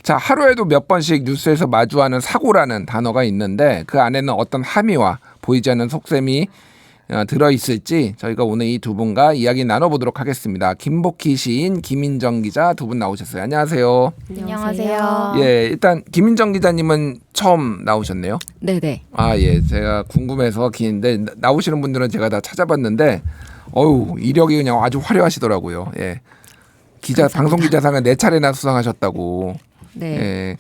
자, 하루에도 몇 번씩 뉴스에서 마주하는 사고라는 단어가 있는데 그 안에는 어떤 함의와 보이지 않는 속셈이 들어있을지 저희가 오늘 이 두 분과 이야기 나눠보도록 하겠습니다. 김복희 시인, 김인정 기자 두 분 나오셨어요. 안녕하세요. 안녕하세요. 예, 일단 김인정 기자님은 처음 나오셨네요. 네네. 아, 예, 제가 궁금해서 긴데 나오시는 분들은 제가 다 찾아봤는데 어우, 이력이 그냥 아주 화려하시더라고요. 예, 기자 감사합니다. 방송 기자상을 4차례나 수상하셨다고. 네. 예.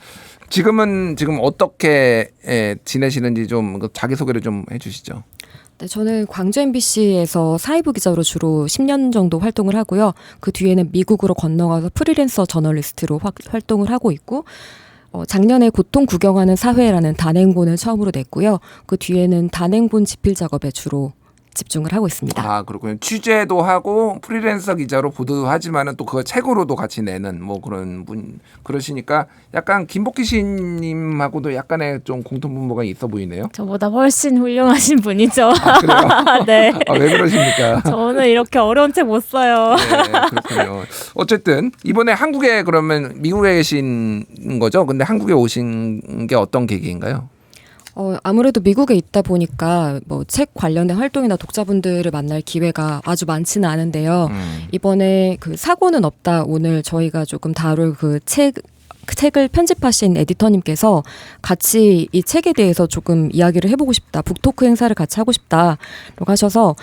지금 어떻게 지내시는지 좀 자기 소개를 좀 해주시죠. 네, 저는 광주 MBC에서 사회부 기자로 주로 10년 정도 활동을 하고요. 그 뒤에는 미국으로 건너가서 프리랜서 저널리스트로 활동을 하고 있고, 작년에 고통 구경하는 사회라는 단행본을 처음으로 냈고요. 그 뒤에는 단행본 집필 작업에 주로 집중을 하고 있습니다. 아, 그렇군요. 취재도 하고 프리랜서 기자로 보도도 하지만은 또 그거 책으로도 같이 내는 뭐 그런 분 그러시니까 약간 김복희 시인님하고도 약간의 좀 공통분모가 있어 보이네요. 저보다 훨씬 훌륭하신 분이죠. 아, 그래요? 네. 아, 왜 그러십니까? 저는 이렇게 어려운 책 못 써요. 네, 그렇군요. 어쨌든 이번에 한국에 그러면 미국에 계신 거죠? 근데 한국에 오신 게 어떤 계기인가요? 아무래도 미국에 있다 보니까 뭐 책 관련된 활동이나 독자분들을 만날 기회가 아주 많지는 않은데요. 이번에 그 사고는 없다 오늘 저희가 조금 다룰 그 책을 편집하신 에디터님께서 같이 이 책에 대해서 조금 이야기를 해보고 싶다. 북토크 행사를 같이 하고 싶다라고 하셔서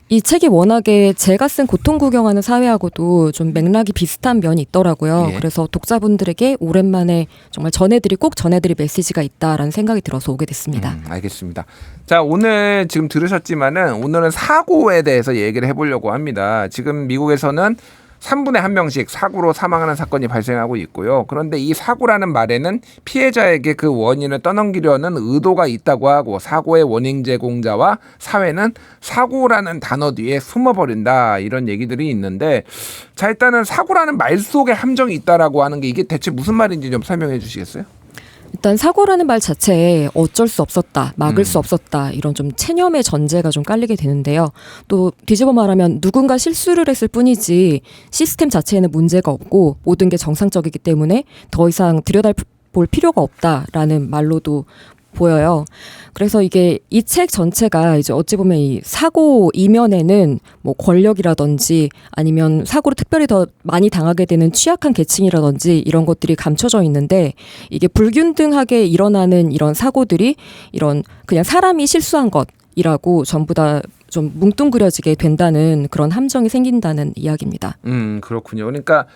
이 책이 워낙에 제가 쓴 고통 구경하는 사회하고도 좀 맥락이 비슷한 면이 있더라고요. 예. 그래서 독자분들에게 오랜만에 정말 꼭 전해드릴 메시지가 있다라는 생각이 들어서 오게 됐습니다. 알겠습니다. 자, 오늘 지금 들으셨지만은 오늘은 사고에 대해서 얘기를 해보려고 합니다. 지금 미국에서는 3분의 1명씩 사고로 사망하는 사건이 발생하고 있고요. 그런데 이 사고라는 말에는 피해자에게 그 원인을 떠넘기려는 의도가 있다고 하고 사고의 원인 제공자와 사회는 사고라는 단어 뒤에 숨어버린다 이런 얘기들이 있는데 자, 일단은 사고라는 말 속에 함정이 있다라고 하는 게 이게 대체 무슨 말인지 좀 설명해 주시겠어요? 일단 사고라는 말 자체에 어쩔 수 없었다, 막을 수 없었다 이런 좀 체념의 전제가 좀 깔리게 되는데요. 또 뒤집어 말하면 누군가 실수를 했을 뿐이지 시스템 자체에는 문제가 없고 모든 게 정상적이기 때문에 더 이상 들여다볼 필요가 없다라는 말로도 보여요. 그래서 이게 이 책 전체가 이제 어찌 보면 이 사고 이면에는 뭐 권력이라든지 아니면 사고를 특별히 더 많이 당하게 되는 취약한 계층이라든지 이런 것들이 감춰져 있는데 이게 불균등하게 일어나는 이런 사고들이 이런 그냥 사람이 실수한 것이라고 전부 다 좀 뭉뚱그려지게 된다는 그런 함정이 생긴다는 이야기입니다. 그렇군요. 그러니까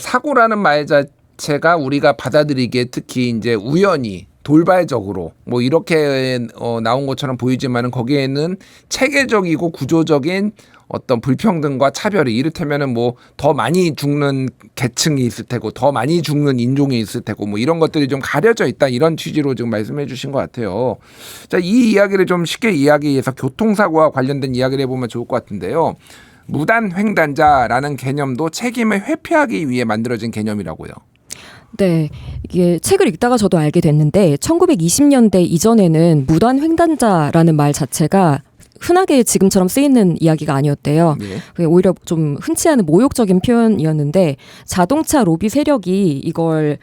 사고라는 말 자체가 우리가 받아들이기에 특히 이제 우연히 돌발적으로 뭐 이렇게 나온 것처럼 보이지만은 거기에는 체계적이고 구조적인 어떤 불평등과 차별이 이를테면은 뭐 더 많이 죽는 계층이 있을 테고 더 많이 죽는 인종이 있을 테고 뭐 이런 것들이 좀 가려져 있다 이런 취지로 지금 말씀해 주신 것 같아요. 자, 이 이야기를 좀 쉽게 이야기해서 교통사고와 관련된 이야기를 해보면 좋을 것 같은데요. 무단횡단자라는 개념도 책임을 회피하기 위해 만들어진 개념이라고요. 네, 이게 책을 읽다가 저도 알게 됐는데 1920년대 이전에는 무단횡단자라는 말 자체가 흔하게 지금처럼 쓰이는 이야기가 아니었대요. 예. 그게 오히려 좀 흔치 않은 모욕적인 표현이었는데 자동차 로비 세력이 이걸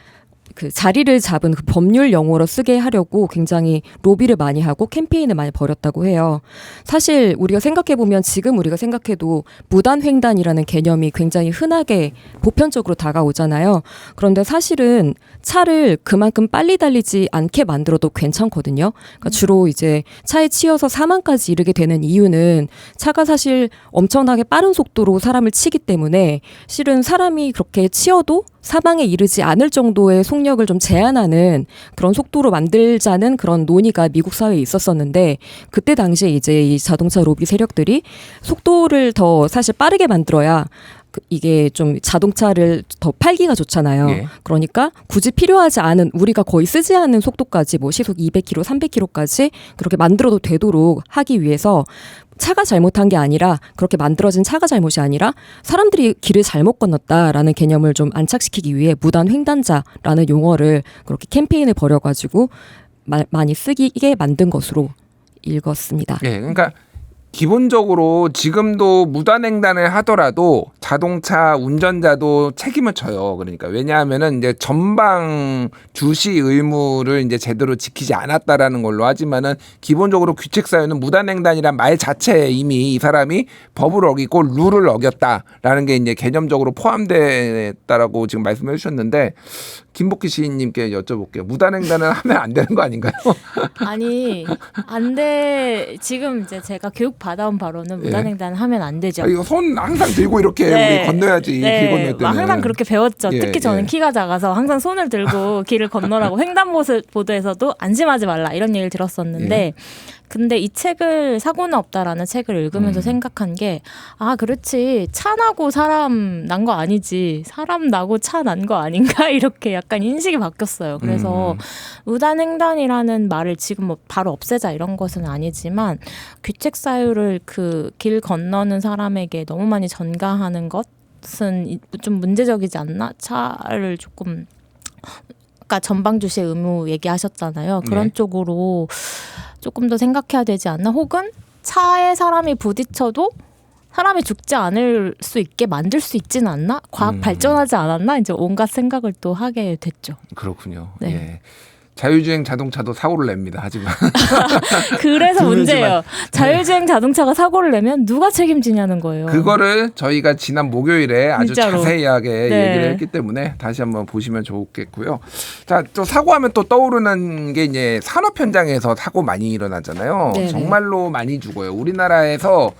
그 자리를 잡은 그 법률 용어로 쓰게 하려고 굉장히 로비를 많이 하고 캠페인을 많이 벌였다고 해요. 사실 우리가 생각해보면 지금 우리가 생각해도 무단횡단이라는 개념이 굉장히 흔하게 보편적으로 다가오잖아요. 그런데 사실은 차를 그만큼 빨리 달리지 않게 만들어도 괜찮거든요. 그러니까 주로 이제 차에 치여서 사망까지 이르게 되는 이유는 차가 사실 엄청나게 빠른 속도로 사람을 치기 때문에 실은 사람이 그렇게 치여도 사망에 이르지 않을 정도의 속력을 좀 제한하는 그런 속도로 만들자는 그런 논의가 미국 사회에 있었었는데 그때 당시에 이제 이 자동차 로비 세력들이 속도를 더 사실 빠르게 만들어야 이게 좀 자동차를 더 팔기가 좋잖아요. 예. 그러니까 굳이 필요하지 않은 우리가 거의 쓰지 않는 속도까지 뭐 시속 200km, 300km까지 그렇게 만들어도 되도록 하기 위해서 차가 잘못한 게 아니라 그렇게 만들어진 차가 잘못이 아니라 사람들이 길을 잘못 건넜다라는 개념을 좀 안착시키기 위해 무단횡단자라는 용어를 그렇게 캠페인을 벌여가지고 많이 쓰기게 만든 것으로 읽었습니다. 예, 그러니까 기본적으로 지금도 무단횡단을 하더라도 자동차 운전자도 책임을 져요. 그러니까 왜냐하면은 이제 전방 주시 의무를 이제 제대로 지키지 않았다라는 걸로 하지만은 기본적으로 규칙 사유는 무단횡단이란 말 자체에 이미 이 사람이 법을 어기고 룰을 어겼다라는 게 이제 개념적으로 포함됐다라고 지금 말씀해 주셨는데 김복희 시인님께 여쭤볼게요. 무단횡단을 하면 안 되는 거 아닌가요? 아니 안 돼. 지금 이제 제가 교육 받아온 바로는 무단횡단 하면 안 되죠. 이거 손 항상 들고 이렇게 네. 우리 건너야지 길 건널 때는. 막 항상 그렇게 배웠죠. 예, 특히 저는 예. 키가 작아서 항상 손을 들고 길을 건너라고 횡단보도에서도 안심하지 말라 이런 얘기를 들었었는데 예. 근데 이 책을 사고는 없다라는 책을 읽으면서 생각한 게 그렇지 차 나고 사람 난 거 아니지 사람 나고 차 난 거 아닌가 이렇게 약간 인식이 바뀌었어요. 그래서 무단횡단이라는 말을 지금 뭐 바로 없애자 이런 것은 아니지만 규칙 사유를 그 길 건너는 사람에게 너무 많이 전가하는 것은 좀 문제적이지 않나? 차를 조금 아까 전방 주시 의무 얘기하셨잖아요. 그런 네. 쪽으로 조금 더 생각해야 되지 않나? 혹은 차에 사람이 부딪혀도 사람이 죽지 않을 수 있게 만들 수 있지는 않나? 과학 발전하지 않았나? 이제 온갖 생각을 또 하게 됐죠. 그렇군요. 네. 예. 자율주행 자동차도 사고를 냅니다. 하지만 그래서 드물지만. 문제예요. 자율주행 자동차가 사고를 내면 누가 책임지냐는 거예요. 그거를 저희가 지난 목요일에 아주 진짜로. 자세하게 네. 얘기를 했기 때문에 다시 한번 보시면 좋겠고요. 자, 또 사고하면 또 떠오르는 게 이제 산업 현장에서 사고 많이 일어나잖아요. 네네. 정말로 많이 죽어요. 우리나라에서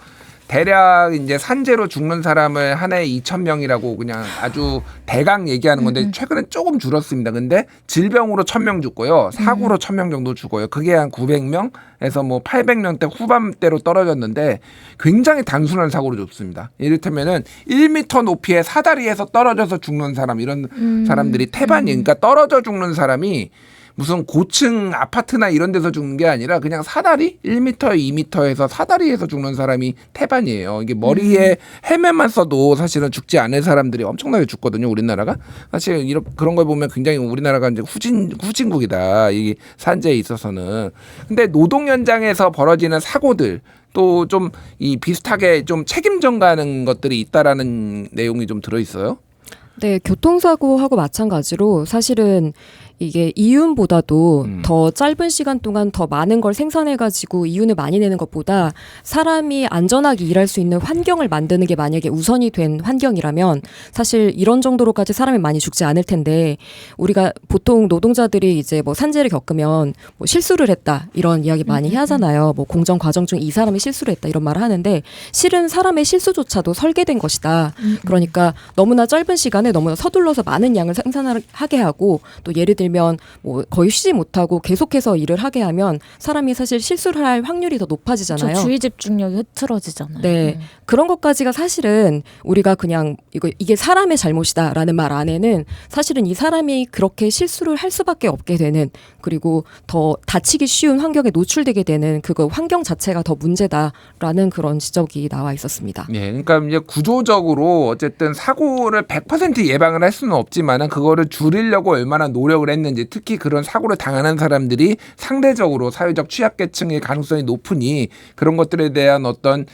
대략 이제 산재로 죽는 사람을 한 해에 2,000명이라고 그냥 아주 대강 얘기하는 건데 최근에 조금 줄었습니다. 근데 질병으로 1,000명 죽고요. 사고로 1,000명 정도 죽어요. 그게 한 900명에서 뭐 800명대 후반대로 떨어졌는데 굉장히 단순한 사고로 죽습니다. 이를테면은 1m 높이의 사다리에서 떨어져서 죽는 사람 이런 사람들이 태반이 그러니까 떨어져 죽는 사람이 무슨 고층 아파트나 이런 데서 죽는 게 아니라 그냥 사다리 1m, 2m에서 사다리에서 죽는 사람이 태반이에요. 이게 머리에 헬멧만 써도 사실은 죽지 않을 사람들이 엄청나게 죽거든요. 우리나라가 사실 그런 걸 보면 굉장히 우리나라가 이제 후진국이다. 이 산재에 있어서는. 근데 노동 현장에서 벌어지는 사고들 또 좀 이 비슷하게 좀 책임 전가하는 것들이 있다라는 내용이 좀 들어 있어요. 네, 교통사고하고 마찬가지로 사실은 이게 이윤보다도 더 짧은 시간 동안 더 많은 걸 생산해가지고 이윤을 많이 내는 것보다 사람이 안전하게 일할 수 있는 환경을 만드는 게 만약에 우선이 된 환경이라면 사실 이런 정도로까지 사람이 많이 죽지 않을 텐데 우리가 보통 노동자들이 이제 뭐 산재를 겪으면 뭐 실수를 했다 이런 이야기 많이 하잖아요. 뭐 공정 과정 중 이 사람이 실수를 했다 이런 말을 하는데 실은 사람의 실수조차도 설계된 것이다. 그러니까 너무나 짧은 시간에 너무나 서둘러서 많은 양을 생산하게 하고 또 예를 들면 뭐 거의 쉬지 못하고 계속해서 일을 하게 하면 사람이 사실 실수를 할 확률이 더 높아지잖아요. 저 주의 집중력이 흐트러지잖아요. 네. 그런 것까지가 사실은 우리가 그냥 이게 사람의 잘못이다라는 말 안에는 사실은 이 사람이 그렇게 실수를 할 수밖에 없게 되는 그리고 더 다치기 쉬운 환경에 노출되게 되는 그거 환경 자체가 더 문제다라는 그런 지적이 나와 있었습니다. 예, 그러니까 이제 구조적으로 어쨌든 사고를 100% 예방을 할 수는 없지만은 그거를 줄이려고 얼마나 노력을 했는지 특히 그런 사고를 당하는 사람들이 상대적으로 사회적 취약계층의 가능성이 높으니 그런 것들에 대한 어떤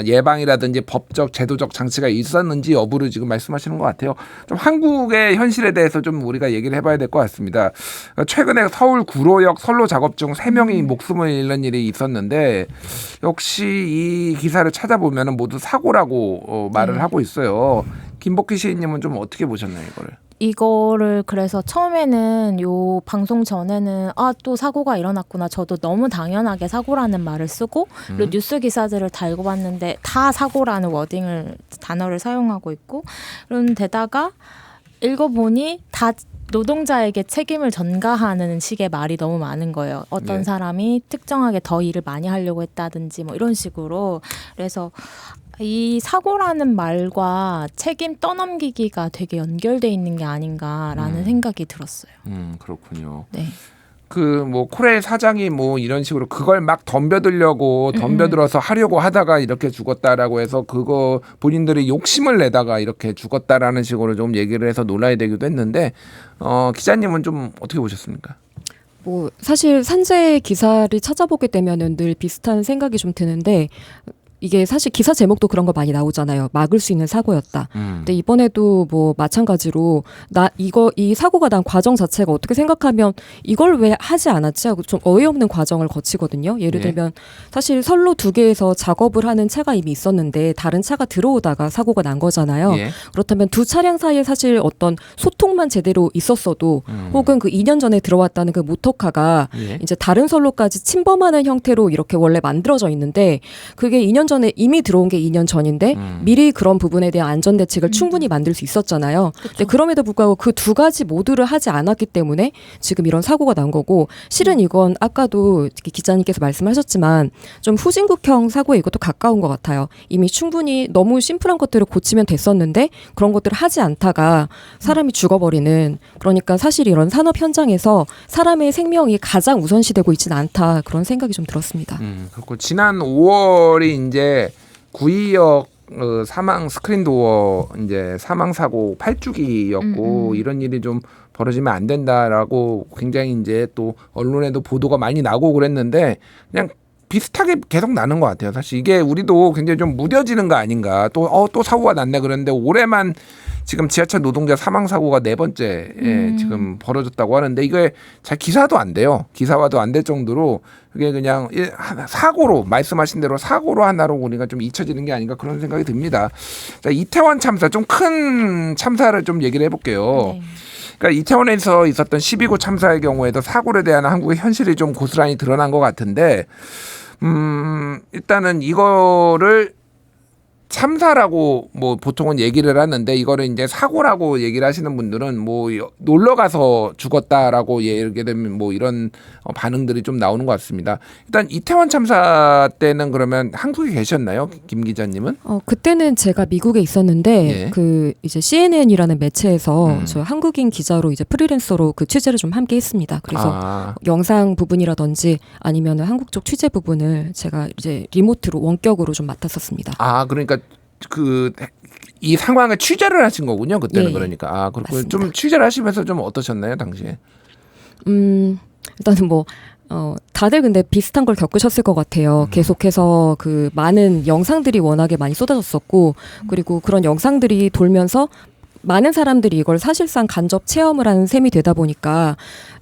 예방이라든지 법적 제도적 장치가 있었는지 여부를 지금 말씀하시는 것 같아요. 좀 한국의 현실에 대해서 좀 우리가 얘기를 해봐야 될 것 같습니다. 최근에 서울 구로역 선로 작업 중 3명이 목숨을 잃는 일이 있었는데 역시 이 기사를 찾아보면 모두 사고라고 말을 하고 있어요. 김복희 시인님은 좀 어떻게 보셨나요, 이거를? 이거를 그래서 처음에는 요 방송 전에는 또 사고가 일어났구나. 저도 너무 당연하게 사고라는 말을 쓰고 그리고 뉴스 기사들을 다 읽어봤는데 다 사고라는 단어를 사용하고 있고 그런데다가 읽어보니 다 노동자에게 책임을 전가하는 식의 말이 너무 많은 거예요. 어떤 네. 사람이 특정하게 더 일을 많이 하려고 했다든지 뭐 이런 식으로. 그래서 이 사고라는 말과 책임 떠넘기기가 되게 연결돼 있는 게 아닌가라는 생각이 들었어요. 그렇군요. 네. 그 뭐 코레일 사장이 뭐 이런 식으로 그걸 막 덤벼들어서 하려고 하다가 이렇게 죽었다라고 해서 그거 본인들이 욕심을 내다가 이렇게 죽었다라는 식으로 좀 얘기를 해서 논란이 되기도 했는데 기자님은 좀 어떻게 보셨습니까? 뭐 사실 산재 기사를 찾아보게 되면은 늘 비슷한 생각이 좀 드는데 이게 사실 기사 제목도 그런 거 많이 나오잖아요. 막을 수 있는 사고였다. 근데 이번에도 뭐 마찬가지로 이 사고가 난 과정 자체가 어떻게 생각하면 이걸 왜 하지 않았지 하고 좀 어이없는 과정을 거치거든요. 예를 들면 사실 선로 2개에서 작업을 하는 차가 이미 있었는데 다른 차가 들어오다가 사고가 난 거잖아요. 예. 그렇다면 두 차량 사이에 사실 어떤 소통만 제대로 있었어도 혹은 그 2년 전에 들어왔다는 그 모터카가 예. 이제 다른 선로까지 침범하는 형태로 이렇게 원래 만들어져 있는데 그게 2년 전에 이미 들어온 게 2년 전인데 미리 그런 부분에 대한 안전 대책을 충분히 만들 수 있었잖아요. 근데 그럼에도 불구하고 그 두 가지 모두를 하지 않았기 때문에 지금 이런 사고가 난 거고 실은 이건 아까도 기자님께서 말씀하셨지만 좀 후진국형 사고에 이것도 가까운 것 같아요. 이미 충분히 너무 심플한 것들을 고치면 됐었는데 그런 것들을 하지 않다가 사람이 죽어버리는 그러니까 사실 이런 산업 현장에서 사람의 생명이 가장 우선시되고 있지는 않다 그런 생각이 좀 들었습니다. 그렇고 지난 5월이 이제 구의역 사망 스크린도어 이제 사망 사고 8주기였고 이런 일이 좀 벌어지면 안 된다라고 굉장히 이제 또 언론에도 보도가 많이 나고 그랬는데 그냥 비슷하게 계속 나는 것 같아요. 사실 이게 우리도 굉장히 좀 무뎌지는 거 아닌가. 또 사고가 났네 그랬는데 올해만 지금 지하철 노동자 사망 사고가 4번째 지금 벌어졌다고 하는데 이게 잘 기사도 안 돼요. 기사화도 안 될 정도로 그게 그냥 사고로 말씀하신 대로 사고로 하나로 우리가 좀 잊혀지는 게 아닌가 그런 생각이 듭니다. 자, 이태원 참사 좀 큰 참사를 좀 얘기를 해볼게요. 네. 그러니까 이태원에서 있었던 12구 참사의 경우에도 사고에 대한 한국의 현실이 좀 고스란히 드러난 것 같은데 일단은 이거를 참사라고 뭐 보통은 얘기를 하는데 이거를 이제 사고라고 얘기를 하시는 분들은 뭐 놀러 가서 죽었다라고 얘기하게 되면 뭐 이런 반응들이 좀 나오는 것 같습니다. 일단 이태원 참사 때는 그러면 한국에 계셨나요, 김 기자님은? 그때는 제가 미국에 있었는데 예. 그 이제 CNN이라는 매체에서 저 한국인 기자로 이제 프리랜서로 그 취재를 좀 함께 했습니다. 그래서 영상 부분이라든지 아니면 한국 쪽 취재 부분을 제가 이제 리모트로 원격으로 좀 맡았었습니다. 그러니까 이 상황을 취재를 하신 거군요. 그때는 예, 그러니까. 그렇고 맞습니다. 좀 취재를 하시면서 좀 어떠셨나요, 당시에? 일단은 뭐 다들 근데 비슷한 걸 겪으셨을 것 같아요. 계속해서 그 많은 영상들이 워낙에 많이 쏟아졌었고 그리고 그런 영상들이 돌면서 많은 사람들이 이걸 사실상 간접 체험을 하는 셈이 되다 보니까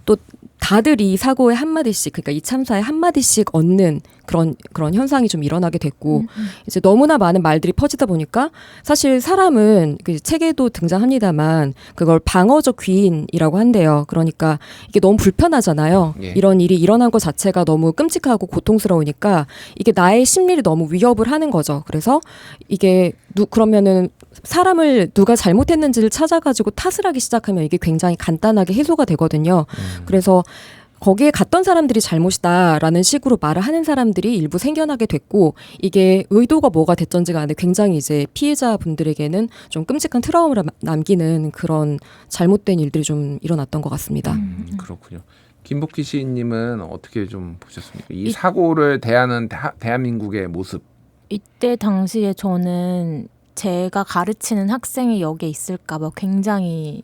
또 다들 이 사고에 한마디씩 그러니까 이 참사에 한마디씩 얻는 그런 현상이 좀 일어나게 됐고 이제 너무나 많은 말들이 퍼지다 보니까 사실 사람은 그 책에도 등장합니다만 그걸 방어적 귀인이라고 한대요. 그러니까 이게 너무 불편하잖아요. 예. 이런 일이 일어난 것 자체가 너무 끔찍하고 고통스러우니까 이게 나의 심리를 너무 위협을 하는 거죠. 그래서 이게 그러면은 사람을 누가 잘못했는지를 찾아가지고 탓을 하기 시작하면 이게 굉장히 간단하게 해소가 되거든요. 그래서 거기에 갔던 사람들이 잘못이다라는 식으로 말을 하는 사람들이 일부 생겨나게 됐고 이게 의도가 뭐가 됐던지 간에 굉장히 이제 피해자분들에게는 좀 끔찍한 트라우마를 남기는 그런 잘못된 일들이 좀 일어났던 것 같습니다. 그렇군요. 김복희 시인님은 어떻게 좀 보셨습니까? 이 사고를 대하는 대한민국의 모습. 이때 당시에 저는 제가 가르치는 학생이 여기에 있을까봐 굉장히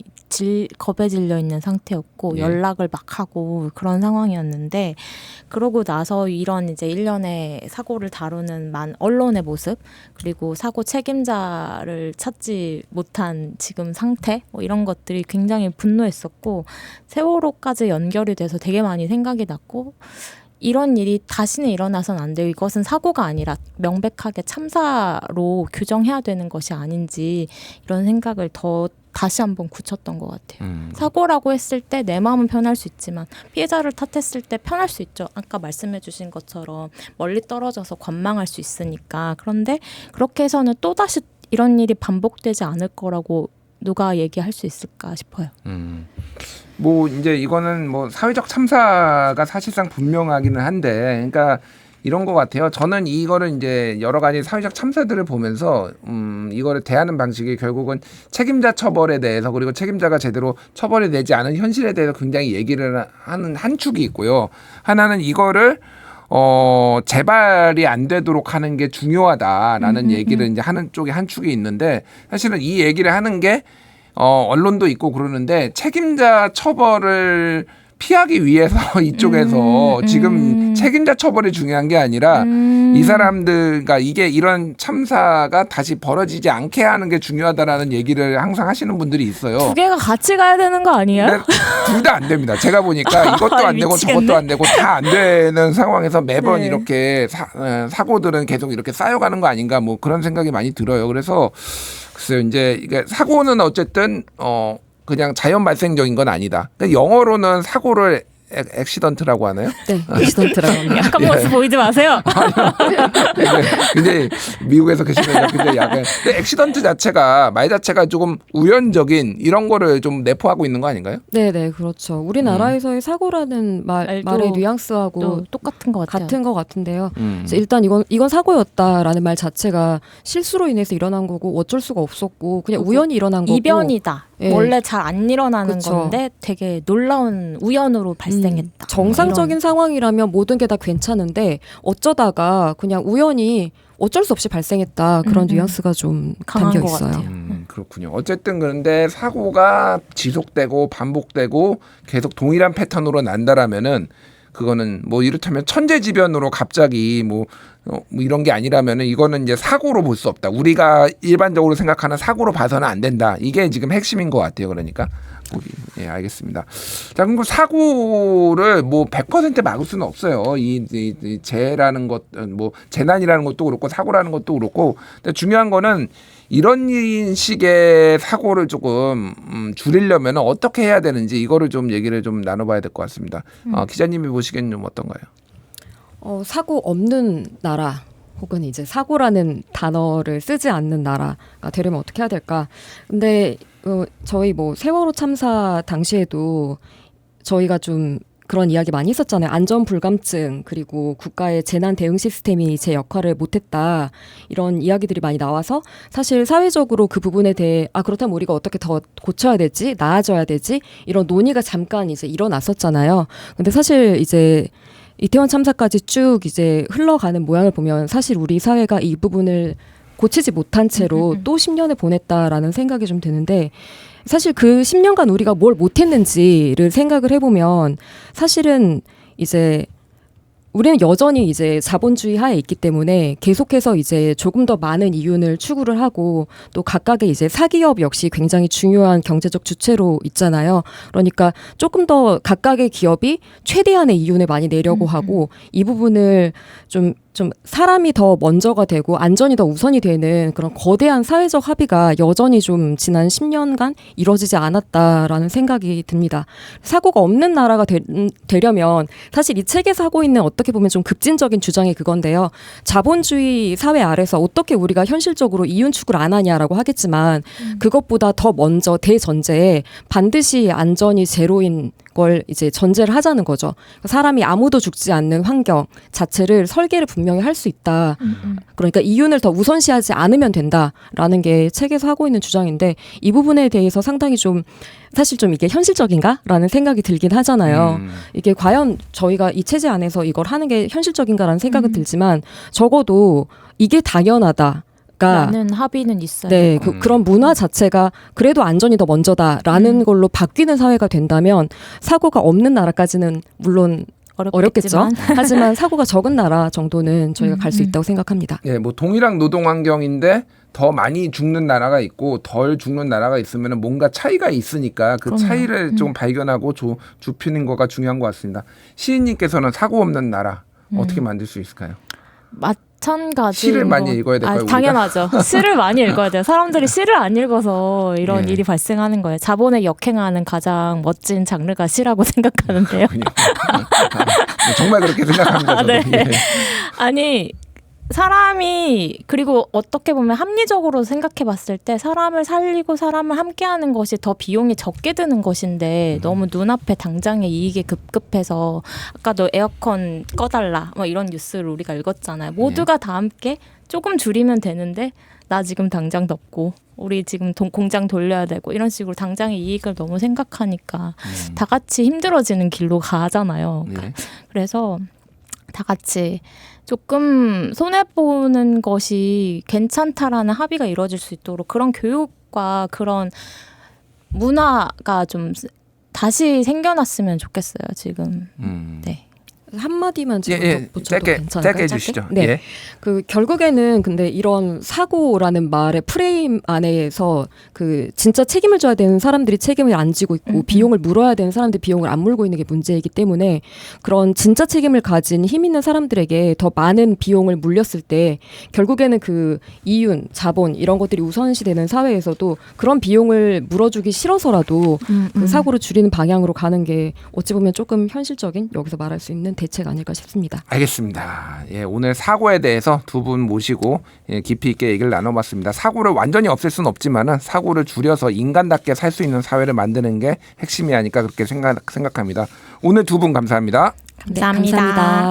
겁에 질려 있는 상태였고 예. 연락을 막 하고 그런 상황이었는데 그러고 나서 이런 이제 일련의 사고를 다루는 언론의 모습 그리고 사고 책임자를 찾지 못한 지금 상태 뭐 이런 것들이 굉장히 분노했었고 세월호까지 연결이 돼서 되게 많이 생각이 났고 이런 일이 다시는 일어나선 안 돼요. 이것은 사고가 아니라 명백하게 참사로 규정해야 되는 것이 아닌지 이런 생각을 다시 한번 굳혔던 것 같아요. 사고라고 했을 때 내 마음은 편할 수 있지만 피해자를 탓했을 때 편할 수 있죠. 아까 말씀해 주신 것처럼 멀리 떨어져서 관망할 수 있으니까. 그런데 그렇게 해서는 또다시 이런 일이 반복되지 않을 거라고 누가 얘기할 수 있을까 싶어요. 뭐 이제 이거는 뭐 사회적 참사가 사실상 분명하기는 한데, 그러니까 이런 것 같아요. 저는 이거를 이제 여러 가지 사회적 참사들을 보면서 이거를 대하는 방식이 결국은 책임자 처벌에 대해서 그리고 책임자가 제대로 처벌이 되지 않은 현실에 대해서 굉장히 얘기를 하는 한 축이 있고요. 하나는 이거를 재발이 안 되도록 하는 게 중요하다라는 얘기를 이제 하는 쪽에 한 축이 있는데 사실은 이 얘기를 하는 게 언론도 있고 그러는데 책임자 처벌을 피하기 위해서 이쪽에서 지금 책임자 처벌이 중요한 게 아니라 이 사람들, 그러니까 이게 이런 참사가 다시 벌어지지 않게 하는 게 중요하다라는 얘기를 항상 하시는 분들이 있어요. 두 개가 같이 가야 되는 거 아니에요? 둘 다 안 됩니다. 제가 보니까 이것도 안 되고 미치겠네. 저것도 안 되고 다 안 되는 상황에서 매번 네. 이렇게 사고들은 계속 이렇게 쌓여가는 거 아닌가 뭐 그런 생각이 많이 들어요. 그래서 글쎄요, 이제 이게 사고는 어쨌든 그냥 자연 발생적인 건 아니다. 영어로는 사고를 액시던트라고 하나요? 네, 액시던트라고 합니다. 약간 모습 보이지 마세요. 근데 미국에서 계시면 근데 약간 근데 액시던트 자체가 말 자체가 조금 우연적인 이런 거를 좀 내포하고 있는 거 아닌가요? 네, 네, 그렇죠. 우리나라에서의 사고라는 말의 뉘앙스하고 또 똑같은 것 같아요. 같은 것 같은데요. 그래서 일단 이건 사고였다라는 말 자체가 실수로 인해서 일어난 거고 어쩔 수가 없었고 그냥 우연히 일어난 거고 이변이다. 예. 원래 잘 안 일어나는 그쵸. 건데 되게 놀라운 우연으로 발생했다. 정상적인 상황이라면 모든 게 다 괜찮은데 어쩌다가 그냥 우연히 어쩔 수 없이 발생했다. 그런 뉘앙스가 좀 강한 담겨 것 있어요. 같아요. 그렇군요. 어쨌든 그런데 사고가 지속되고 반복되고 계속 동일한 패턴으로 난다라면은 그거는 뭐 이렇다면 천재지변으로 갑자기 뭐 이런 게 아니라면은 이거는 이제 사고로 볼 수 없다. 우리가 일반적으로 생각하는 사고로 봐서는 안 된다. 이게 지금 핵심인 것 같아요. 그러니까 예, 알겠습니다. 자, 그럼 사고를 뭐 100% 막을 수는 없어요. 이 재해라는 것, 뭐 재난이라는 것도 그렇고 사고라는 것도 그렇고. 근데 중요한 거는 이런 식의 사고를 조금 줄이려면 어떻게 해야 되는지 이거를 좀 얘기를 좀 나눠봐야 될 것 같습니다. 기자님이 보시기엔 좀 어떤가요? 사고 없는 나라 혹은 이제 사고라는 단어를 쓰지 않는 나라가 되려면 어떻게 해야 될까? 근데 저희 뭐 세월호 참사 당시에도 저희가 좀 그런 이야기 많이 했었잖아요. 안전 불감증 그리고 국가의 재난 대응 시스템이 제 역할을 못했다. 이런 이야기들이 많이 나와서 사실 사회적으로 그 부분에 대해 그렇다면 우리가 어떻게 더 고쳐야 되지? 나아져야 되지? 이런 논의가 잠깐 이제 일어났었잖아요. 근데 사실 이제 이태원 참사까지 쭉 이제 흘러가는 모양을 보면 사실 우리 사회가 이 부분을 고치지 못한 채로 또 10년을 보냈다라는 생각이 좀 드는데 사실 그 10년간 우리가 뭘 못했는지를 생각을 해보면 사실은 이제 우리는 여전히 이제 자본주의 하에 있기 때문에 계속해서 이제 조금 더 많은 이윤을 추구를 하고 또 각각의 이제 사기업 역시 굉장히 중요한 경제적 주체로 있잖아요. 그러니까 조금 더 각각의 기업이 최대한의 이윤을 많이 내려고 하고 이 부분을 좀 사람이 더 먼저가 되고 안전이 더 우선이 되는 그런 거대한 사회적 합의가 여전히 좀 지난 10년간 이루어지지 않았다라는 생각이 듭니다. 사고가 없는 나라가 되려면 사실 이 책에서 하고 있는 어떻게 보면 좀 급진적인 주장이 그건데요. 자본주의 사회 아래서 어떻게 우리가 현실적으로 이윤 추구를 안 하냐라고 하겠지만 그것보다 더 먼저 대전제에 반드시 안전이 제로인 걸 이제 전제를 하자는 거죠. 사람이 아무도 죽지 않는 환경 자체를 설계를 분명히 할 수 있다. 그러니까 이윤을 더 우선시하지 않으면 된다라는 게 책에서 하고 있는 주장인데 이 부분에 대해서 상당히 좀 사실 좀 이게 현실적인가라는 생각이 들긴 하잖아요. 이게 과연 저희가 이 체제 안에서 이걸 하는 게 현실적인가라는 생각은 들지만 적어도 이게 당연하다. 라는 합의는 있어요. 네, 그런 문화 자체가 그래도 안전이 더 먼저다라는 걸로 바뀌는 사회가 된다면 사고가 없는 나라까지는 물론 어렵겠죠. 하지만 사고가 적은 나라 정도는 저희가 갈 수 있다고 생각합니다. 예, 뭐 동일한 노동 환경인데 더 많이 죽는 나라가 있고 덜 죽는 나라가 있으면 뭔가 차이가 있으니까 그 차이를 좀 발견하고 좁히는 거가 중요한 것 같습니다. 시인님께서는 사고 없는 나라 어떻게 만들 수 있을까요? 마찬가지. 시를 많이 읽어야 될까요? 우리가? 당연하죠. 시를 많이 읽어야 돼요. 사람들이 시를 안 읽어서 이런 일이 발생하는 거예요. 자본에 역행하는 가장 멋진 장르가 시라고 생각하는데요. 정말 그렇게 생각합니다. 저도. 네. 예. 아니 사람이 그리고 어떻게 보면 합리적으로 생각해 봤을 때 사람을 살리고 사람을 함께하는 것이 더 비용이 적게 드는 것인데 너무 눈앞에 당장의 이익이 급급해서 아까도 에어컨 꺼달라 뭐 이런 뉴스를 우리가 읽었잖아요. 모두가 다 함께 조금 줄이면 되는데 나 지금 당장 덥고 우리 지금 공장 돌려야 되고 이런 식으로 당장의 이익을 너무 생각하니까 다 같이 힘들어지는 길로 가잖아요. 네. 그래서 다 같이 조금 손해보는 것이 괜찮다라는 합의가 이루어질 수 있도록 그런 교육과 그런 문화가 좀 다시 생겨났으면 좋겠어요. 지금. 네. 한마디만 제가 예, 덧붙여도 짧게 괜찮을까요? 해주시죠. 네. 예. 그 결국에는 근데 이런 사고라는 말의 프레임 안에서 그 진짜 책임을 져야 되는 사람들이 책임을 안 지고 있고 비용을 물어야 되는 사람들이 비용을 안 물고 있는 게 문제이기 때문에 그런 진짜 책임을 가진 힘 있는 사람들에게 더 많은 비용을 물렸을 때 결국에는 그 이윤, 자본 이런 것들이 우선시되는 사회에서도 그런 비용을 물어주기 싫어서라도 그 사고를 줄이는 방향으로 가는 게 어찌 보면 조금 현실적인 여기서 말할 수 있는 대책 아닐까 싶습니다. 알겠습니다. 예, 오늘 사고에 대해서 두 분 모시고 깊이 있게 얘기를 나눠봤습니다. 사고를 완전히 없앨 수는 없지만은 사고를 줄여서 인간답게 살 수 있는 사회를 만드는 게 핵심이 아닐까 그렇게 생각합니다. 오늘 두 분 감사합니다. 감사합니다. 네, 감사합니다.